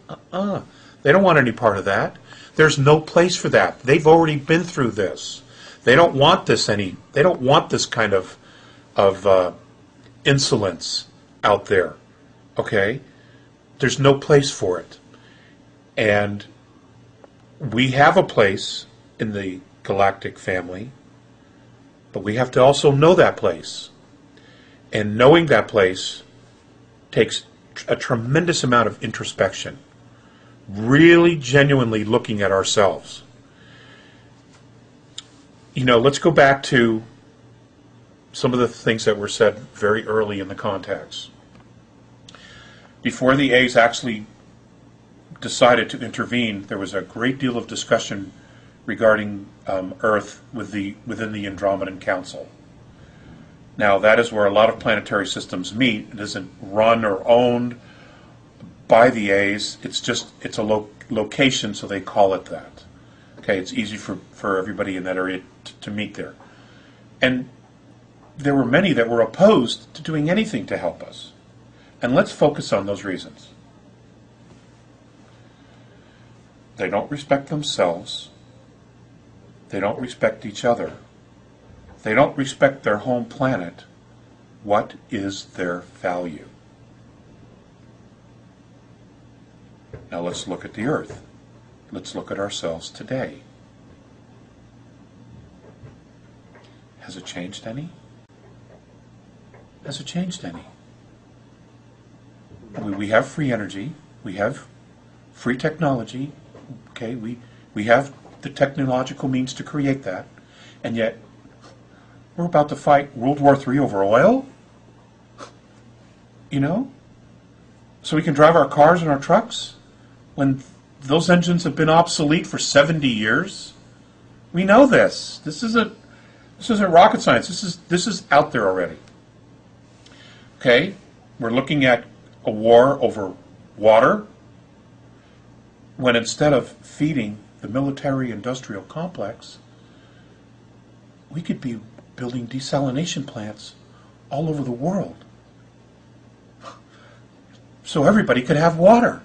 They don't want any part of that. There's no place for that. They've already been through this. They don't want this they don't want this kind of insolence out there. Okay? There's no place for it. And we have a place in the galactic family, but we have to also know that place. And knowing that place takes a tremendous amount of introspection, really genuinely looking at ourselves. You know, let's go back to some of the things that were said very early in the contacts. Before the A's actually decided to intervene, there was a great deal of discussion regarding Earth within the Andromedan Council. Now, that is where a lot of planetary systems meet. It isn't run or owned by the A's. It's a location, so they call it that. Okay, it's easy for everybody in that area to meet there. And there were many that were opposed to doing anything to help us. And let's focus on those reasons. They don't respect themselves. They don't respect each other. They don't respect their home planet. What is their value? Now let's look at the Earth. Let's look at ourselves today. Has it changed any? Has it changed any? We have free energy. We have free technology. Okay, we have the technological means to create that. And yet, we're about to fight World War III over oil? You know? So we can drive our cars and our trucks when those engines have been obsolete for 70 years? We know this. This isn't rocket science. This is out there already. Okay? We're looking at a war over water, when instead of feeding the military-industrial complex, we could be building desalination plants all over the world so everybody could have water,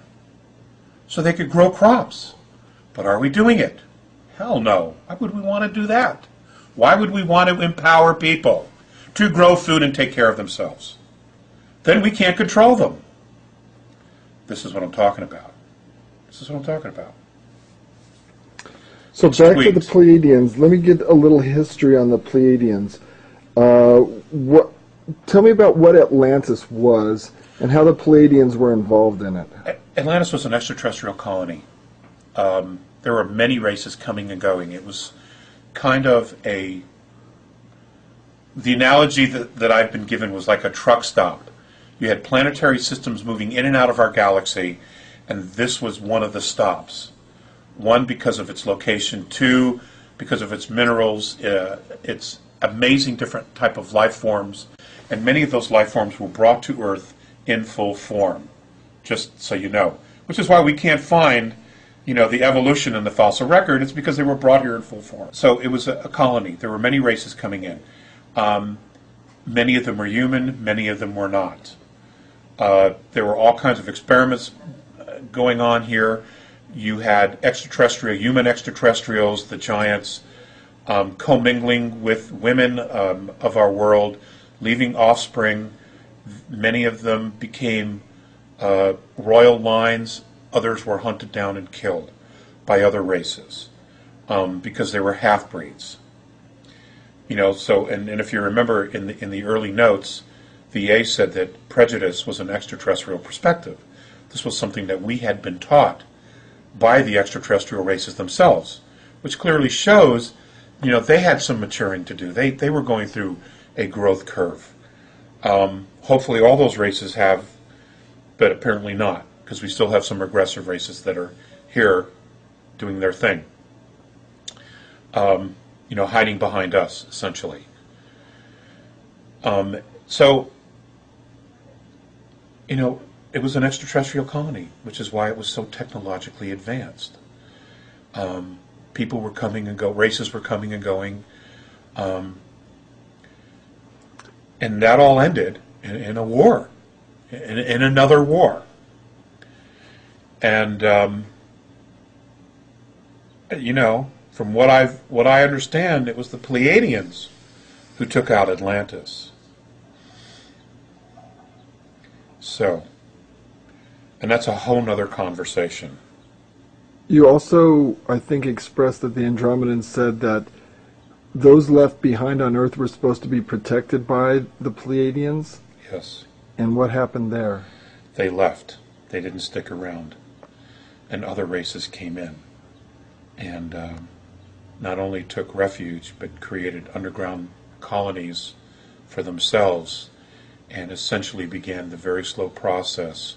so they could grow crops. But are we doing it? Hell no. Why would we want to do that? Why would we want to empower people to grow food and take care of themselves? Then we can't control them. This is what I'm talking about. This is what I'm talking about. So back to the Pleiadians. Let me get a little history on the Pleiadians. Tell me about what Atlantis was and how the Pleiadians were involved in it. Atlantis was an extraterrestrial colony. There were many races coming and going. It was kind of the analogy that I've been given was like a truck stop. You had planetary systems moving in and out of our galaxy, and this was one of the stops. One, because of its location. Two, because of its minerals, its amazing different type of life forms, and many of those life forms were brought to Earth in full form, just so you know. Which is why we can't find, the evolution in the fossil record. It's because they were brought here in full form. So it was a colony. There were many races coming in. Many of them were human, many of them were not. There were all kinds of experiments going on here. You had human extraterrestrials, the giants, commingling with women of our world, leaving offspring. Many of them became royal lines. Others were hunted down and killed by other races because they were half-breeds. So and if you remember in the early notes, VA said that prejudice was an extraterrestrial perspective. This was something that we had been taught by the extraterrestrial races themselves, which clearly shows, they had some maturing to do. They were going through a growth curve. Hopefully all those races have, but apparently not, because we still have some regressive races that are here doing their thing. Hiding behind us, essentially. It was an extraterrestrial colony, which is why it was so technologically advanced. People were coming and go, races were coming and going, and that all ended in a war, in another war. And you know, from what I understand, it was the Pleiadians who took out Atlantis. So, and that's a whole nother conversation. You also, I think, expressed that the Andromedans said that those left behind on Earth were supposed to be protected by the Pleiadians. Yes. And what happened there? They left. They didn't stick around. And other races came in. And not only took refuge, but created underground colonies for themselves, and essentially began the very slow process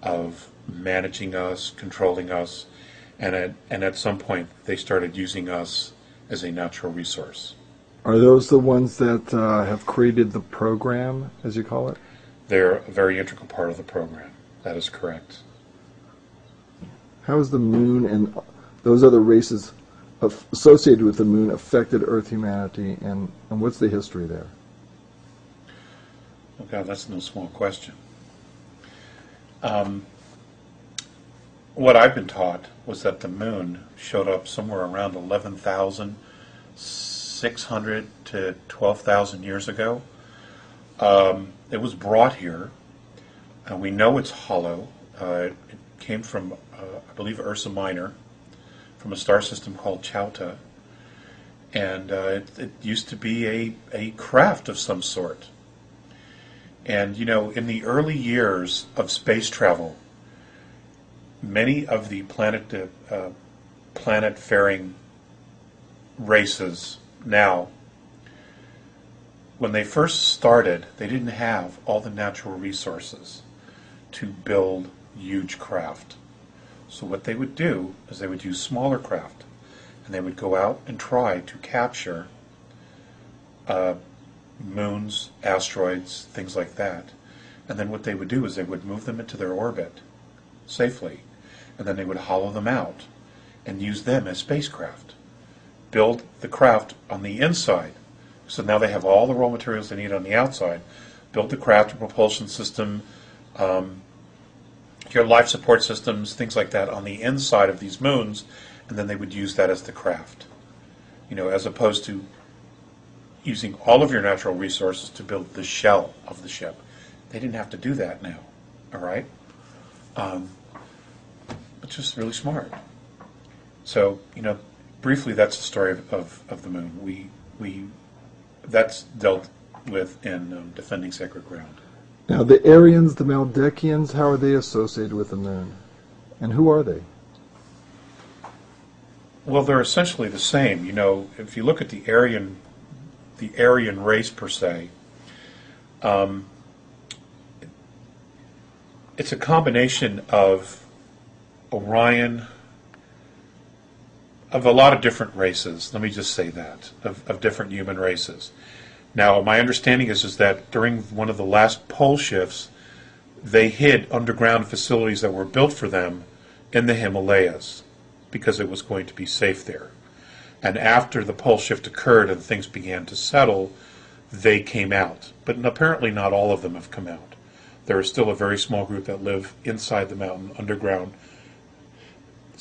of managing us, controlling us, and at some point they started using us as a natural resource. Are those the ones that have created the program, as you call it? They're a very integral part of the program. That is correct. How has the moon and those other races associated with the moon affected Earth humanity, and what's the history there? Oh God, that's no small question. What I've been taught was that the moon showed up somewhere around 11,600 to 12,000 years ago. It was brought here, and we know it's hollow. It came from, I believe, Ursa Minor, from a star system called Chauta, and it used to be a craft of some sort. And you know, in the early years of space travel, many of the planet-faring races now, when they first started, they didn't have all the natural resources to build huge craft. So what they would do is they would use smaller craft, and they would go out and try to capture moons, asteroids, things like that. And then what they would do is they would move them into their orbit safely, and then they would hollow them out and use them as spacecraft. Build the craft on the inside. So now they have all the raw materials they need on the outside. Build the craft, a propulsion system, your life support systems, things like that on the inside of these moons, and then they would use that as the craft. You know, as opposed to using all of your natural resources to build the shell of the ship. They didn't have to do that now, all right? It's just really smart. So, you know, briefly, that's the story of the moon. That's dealt with in Defending Sacred Ground. Now, the Aryans, the Maldekians, how are they associated with the moon? And who are they? Well, they're essentially the same. You know, if you look at the Aryan race per se, it's a combination of Orion, of a lot of different races. Let me just say that, of different human races. Now, my understanding is that during one of the last pole shifts, they hid underground facilities that were built for them in the Himalayas because it was going to be safe there. And after the pole shift occurred and things began to settle, they came out. But apparently not all of them have come out. There is still a very small group that live inside the mountain, underground,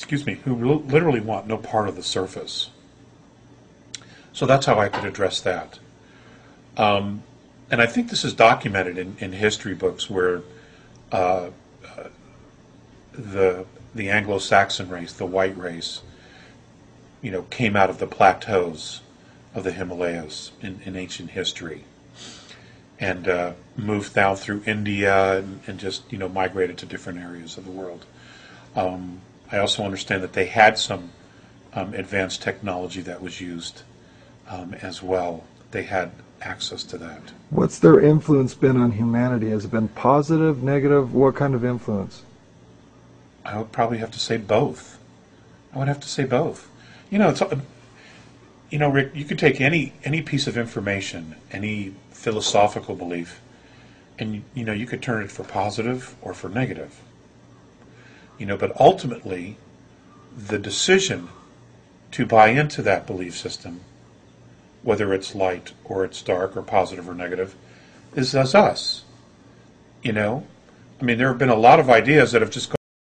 who literally want no part of the surface. So that's how I could address that. And I think this is documented in history books where the Anglo-Saxon race, the white race, you know, came out of the plateaus of the Himalayas in ancient history, and moved down through India and just, you know, migrated to different areas of the world. I also understand that they had some advanced technology that was used as well. They had access to that. What's their influence been on humanity? Has it been positive, negative? What kind of influence? I would probably have to say both. I would have to say both. You know, it's, you know, Rick, you could take any piece of information, any philosophical belief, and you know, you could turn it for positive or for negative. You know, but ultimately, the decision to buy into that belief system, whether it's light or it's dark or positive or negative, is us. You know, I mean, there have been a lot of ideas that have just